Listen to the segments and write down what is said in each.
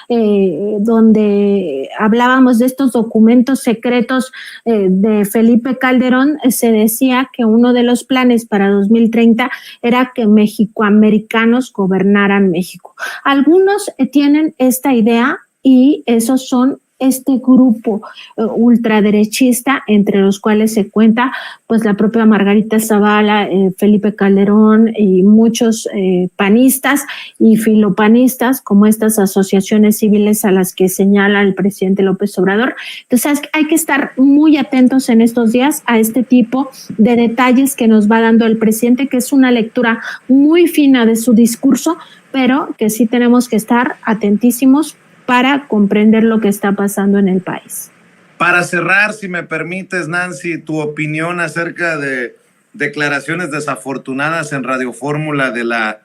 donde hablábamos de estos documentos secretos de Felipe Calderón, se decía que uno de los planes para 2030 era que mexicoamericanos gobernaran México. Algunos tienen esta idea y esos son este grupo ultraderechista, entre los cuales se cuenta pues la propia Margarita Zavala, Felipe Calderón y muchos panistas y filopanistas, como estas asociaciones civiles a las que señala el presidente López Obrador. Entonces hay que estar muy atentos en estos días a este tipo de detalles que nos va dando el presidente, que es una lectura muy fina de su discurso, pero que sí tenemos que estar atentísimos para comprender lo que está pasando en el país. Para cerrar, si me permites, Nancy, tu opinión acerca de declaraciones desafortunadas en Radio Fórmula de la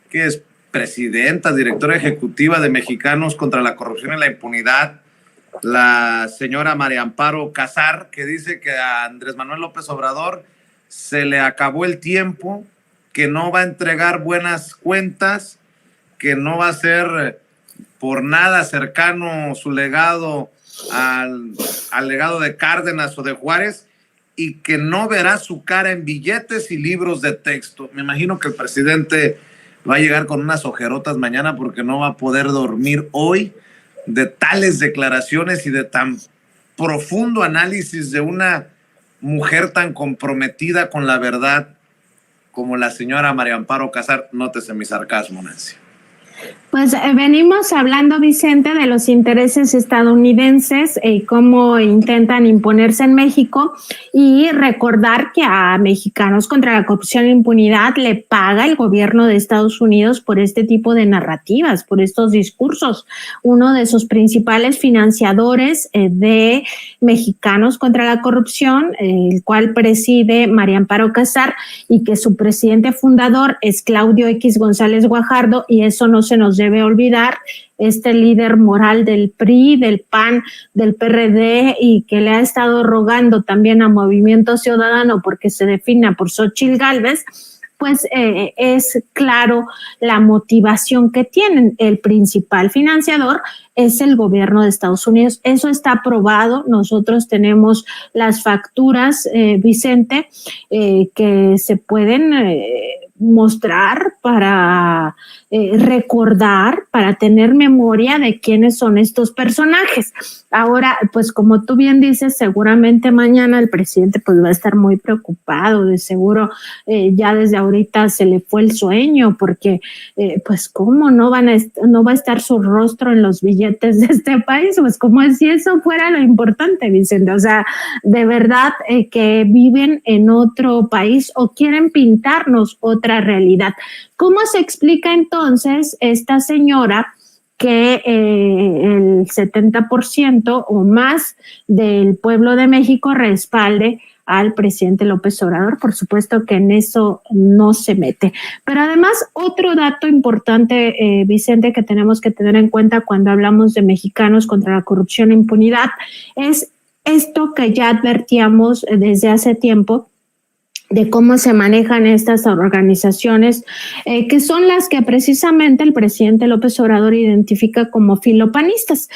que es presidenta, directora ejecutiva de Mexicanos contra la Corrupción y la Impunidad, la señora María Amparo Casar, que dice que a Andrés Manuel López Obrador se le acabó el tiempo, que no va a entregar buenas cuentas, que no va a ser por nada cercano su legado al legado de Cárdenas o de Juárez, y que no verá su cara en billetes y libros de texto. Me imagino que el presidente va a llegar con unas ojerotas mañana porque no va a poder dormir hoy de tales declaraciones y de tan profundo análisis de una mujer tan comprometida con la verdad como la señora María Amparo Casar. Nótese mi sarcasmo, Nancy. Pues venimos hablando, Vicente, de los intereses estadounidenses y cómo intentan imponerse en México, y recordar que a Mexicanos contra la Corrupción e Impunidad le paga el gobierno de Estados Unidos por este tipo de narrativas, por estos discursos. Uno de sus principales financiadores de Mexicanos contra la Corrupción, el cual preside María Amparo Casar, y que su presidente fundador es Claudio X González Guajardo, y eso no se nos debe olvidar, este líder moral del PRI, del PAN, del PRD, y que le ha estado rogando también a Movimiento Ciudadano porque se defina por Xóchitl Gálvez, pues es claro la motivación que tienen. El principal financiador es el gobierno de Estados Unidos. Eso está probado. Nosotros tenemos las facturas, Vicente, que se pueden mostrar para recordar, para tener memoria de quiénes son estos personajes. Ahora, pues como tú bien dices, seguramente mañana el presidente pues va a estar muy preocupado, de seguro ya desde ahorita se le fue el sueño, porque pues cómo no va a estar su rostro en los billetes de este país, pues como si eso fuera lo importante, Vicente. O sea, de verdad que viven en otro país o quieren pintarnos otra realidad. ¿Cómo se explica entonces esta señora que el 70% o más del pueblo de México respalde al presidente López Obrador? Por supuesto que en eso no se mete. Pero además, otro dato importante, Vicente, que tenemos que tener en cuenta cuando hablamos de Mexicanos contra la Corrupción e Impunidad, es esto que ya advertíamos desde hace tiempo, de cómo se manejan estas organizaciones, que son las que precisamente el presidente López Obrador identifica como filopanistas.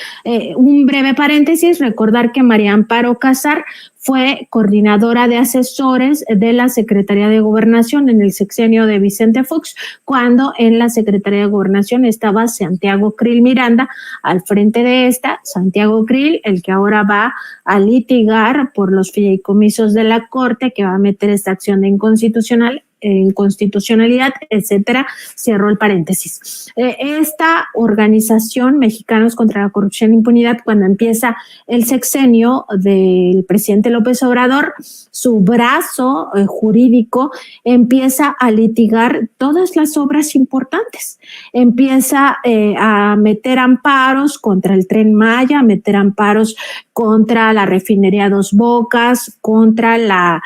Un breve paréntesis, recordar que María Amparo Casar fue coordinadora de asesores de la Secretaría de Gobernación en el sexenio de Vicente Fox, cuando en la Secretaría de Gobernación estaba Santiago Krill Miranda. Al frente de esta, Santiago Krill, el que ahora va a litigar por los fideicomisos de la Corte, que va a meter esta acción de inconstitucionalidad, etcétera. Cierro el paréntesis. Esta organización, Mexicanos contra la Corrupción e Impunidad, cuando empieza el sexenio del presidente López Obrador, su brazo jurídico empieza a litigar todas las obras importantes. Empieza a meter amparos contra el Tren Maya, a meter amparos contra la refinería Dos Bocas, contra la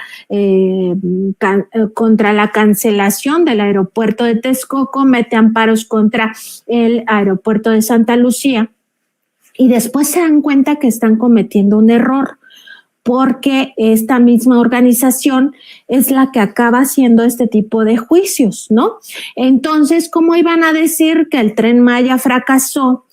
cancelación del aeropuerto de Texcoco, mete amparos contra el aeropuerto de Santa Lucía, y después se dan cuenta que están cometiendo un error, porque esta misma organización es la que acaba haciendo este tipo de juicios, ¿no? Entonces, ¿cómo iban a decir que el Tren Maya fracasó,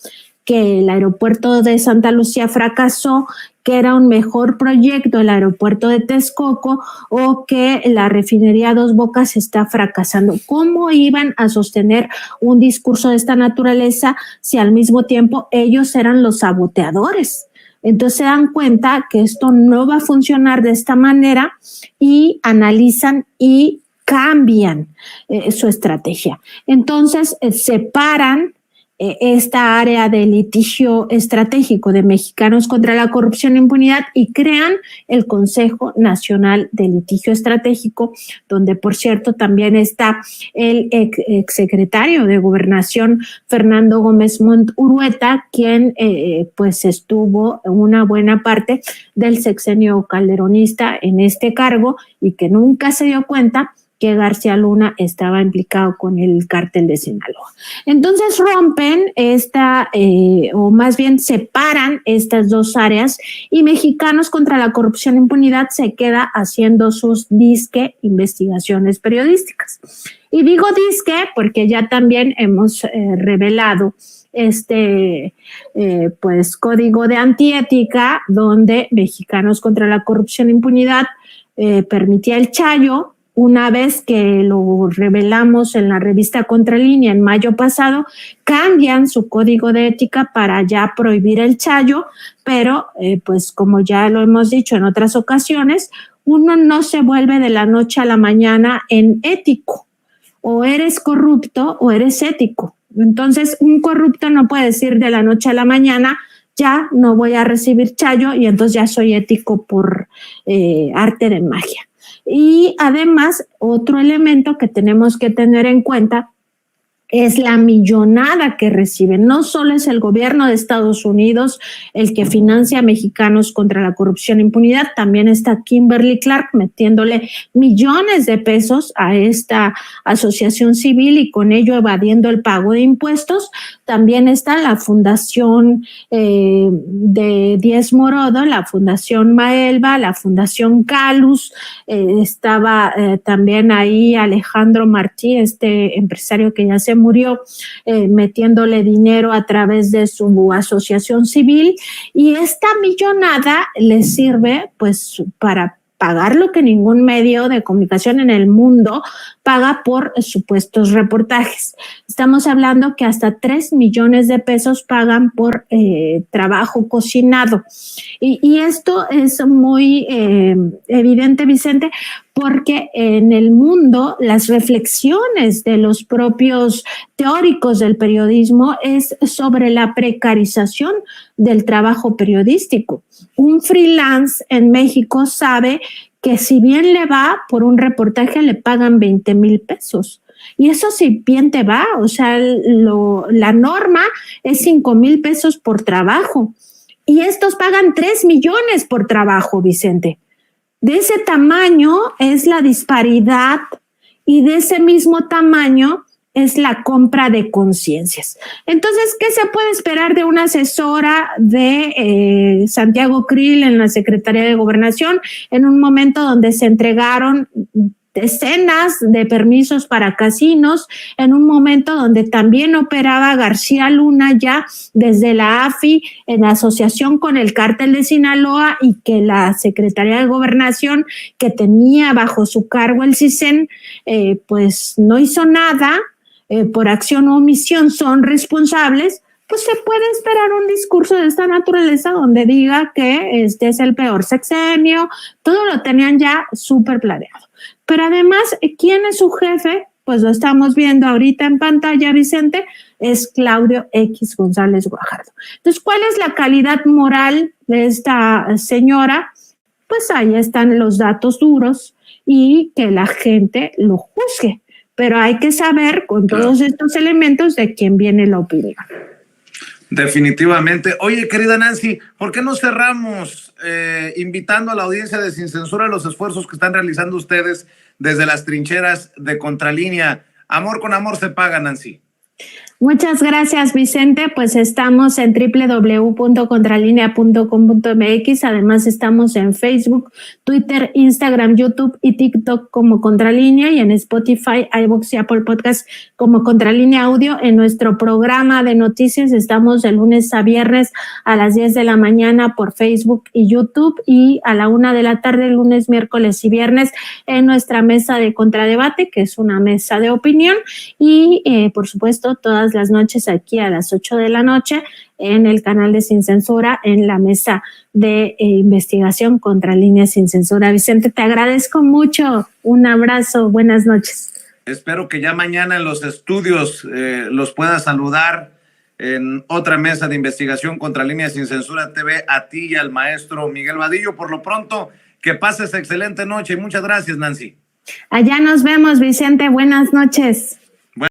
que el aeropuerto de Santa Lucía fracasó, que era un mejor proyecto el aeropuerto de Texcoco o que la refinería Dos Bocas está fracasando. ¿Cómo iban a sostener un discurso de esta naturaleza si al mismo tiempo ellos eran los saboteadores? Entonces se dan cuenta que esto no va a funcionar de esta manera y analizan y cambian su estrategia. Entonces separan esta área de litigio estratégico de Mexicanos contra la Corrupción e Impunidad y crean el Consejo Nacional de Litigio Estratégico, donde por cierto también está el exsecretario de Gobernación Fernando Gómez Montt Urueta, quien pues estuvo una buena parte del sexenio calderonista en este cargo y que nunca se dio cuenta que García Luna estaba implicado con el cártel de Sinaloa. Entonces rompen o más bien separan estas dos áreas y Mexicanos contra la Corrupción e Impunidad se queda haciendo sus disque investigaciones periodísticas. Y digo disque porque ya también hemos revelado pues código de antiética donde Mexicanos contra la Corrupción e Impunidad permitía el chayo. Una vez que lo revelamos en la revista Contralínea en mayo pasado, cambian su código de ética para ya prohibir el chayo, pero pues como ya lo hemos dicho en otras ocasiones, uno no se vuelve de la noche a la mañana en ético. O eres corrupto o eres ético. Entonces, un corrupto no puede decir de la noche a la mañana, ya no voy a recibir chayo y entonces ya soy ético por arte de magia. Y además, otro elemento que tenemos que tener en cuenta es la millonada que reciben. No solo es el gobierno de Estados Unidos el que financia a Mexicanos contra la Corrupción e Impunidad, también está Kimberly Clark metiéndole millones de pesos a esta asociación civil y con ello evadiendo el pago de impuestos. También está la Fundación de Díez Morodo, la Fundación Maelba, la Fundación Calus, estaba también ahí Alejandro Martí, este empresario que ya se murió, metiéndole dinero a través de su asociación civil, y esta millonada le sirve pues para pagar lo que ningún medio de comunicación en el mundo paga por supuestos reportajes. Estamos hablando que hasta 3 millones de pesos pagan por trabajo cocinado. Y esto es muy evidente, Vicente, porque en el mundo las reflexiones de los propios teóricos del periodismo es sobre la precarización del trabajo periodístico. Un freelance en México sabe que si bien le va por un reportaje le pagan 20,000 pesos. Y eso si bien te va, o sea, la norma es 5,000 pesos por trabajo. Y estos pagan 3 millones por trabajo, Vicente. De ese tamaño es la disparidad y de ese mismo tamaño es la compra de conciencias. Entonces, ¿qué se puede esperar de una asesora de Santiago Krill en la Secretaría de Gobernación en un momento donde se entregaron decenas de permisos para casinos, en un momento donde también operaba García Luna ya desde la AFI en asociación con el cártel de Sinaloa y que la Secretaría de Gobernación que tenía bajo su cargo el CISEN pues no hizo nada, por acción o omisión son responsables? Pues se puede esperar un discurso de esta naturaleza donde diga que este es el peor sexenio, todo lo tenían ya súper planeado. Pero además, ¿quién es su jefe? Pues lo estamos viendo ahorita en pantalla, Vicente, es Claudio X González Guajardo. Entonces, ¿cuál es la calidad moral de esta señora? Pues ahí están los datos duros y que la gente lo juzgue. Pero hay que saber con todos estos elementos de quién viene la opinión. Definitivamente. Oye, querida Nancy, ¿por qué no cerramos invitando a la audiencia de Sin Censura a los esfuerzos que están realizando ustedes desde las trincheras de Contralínea? Amor con amor se paga, Nancy. Muchas gracias, Vicente. Pues estamos en www.contralinea.com.mx. Además, estamos en Facebook, Twitter, Instagram, YouTube y TikTok como Contralínea, y en Spotify, iVoox y Apple Podcast como Contralínea Audio. En nuestro programa de noticias estamos de lunes a viernes a las 10 de la mañana por Facebook y YouTube, y a la 1 de la tarde, lunes, miércoles y viernes, en nuestra mesa de contradebate, que es una mesa de opinión, y por supuesto todas las noches aquí a las 8 de la noche en el canal de Sin Censura, en la mesa de investigación Contralínea Sin Censura. Vicente, te agradezco mucho. Un abrazo. Buenas noches. Espero que ya mañana en los estudios los pueda saludar en otra mesa de investigación Contralínea Sin Censura TV, a ti y al maestro Miguel Vadillo. Por lo pronto, que pases excelente noche y muchas gracias, Nancy. Allá nos vemos, Vicente. Buenas noches.